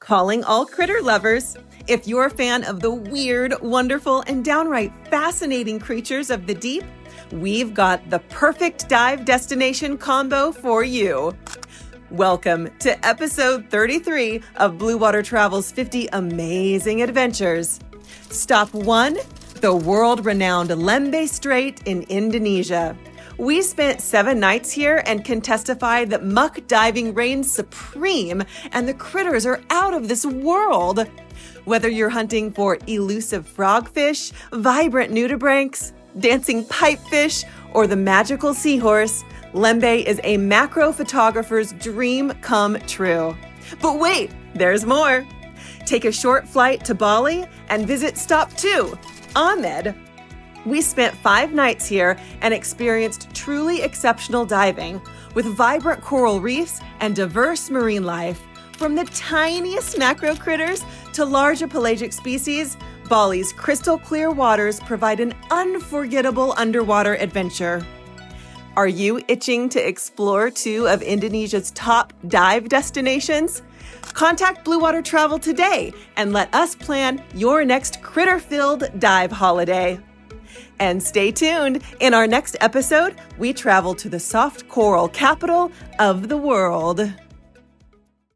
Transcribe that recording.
Calling all critter lovers. If you're a fan of the weird, wonderful, and downright fascinating creatures of the deep, we've got the perfect dive destination combo for you. Welcome to episode 33 of Bluewater Travel's 50 Amazing Adventures. Stop 1, the world-renowned Lembeh Strait in Indonesia. We spent 7 nights here and can testify that muck diving reigns supreme and the critters are out of this world. Whether you're hunting for elusive frogfish, vibrant nudibranchs, dancing pipefish, or the magical seahorse, Lembeh is a macro photographer's dream come true. But wait, there's more. Take a short flight to Bali and visit stop 2, Ahmed. We spent 5 nights here and experienced truly exceptional diving with vibrant coral reefs and diverse marine life. From the tiniest macro critters to larger pelagic species, Bali's crystal clear waters provide an unforgettable underwater adventure. Are you itching to explore 2 of Indonesia's top dive destinations? Contact Bluewater Travel today and let us plan your next critter-filled dive holiday. And stay tuned. In our next episode, we travel to the soft coral capital of the world.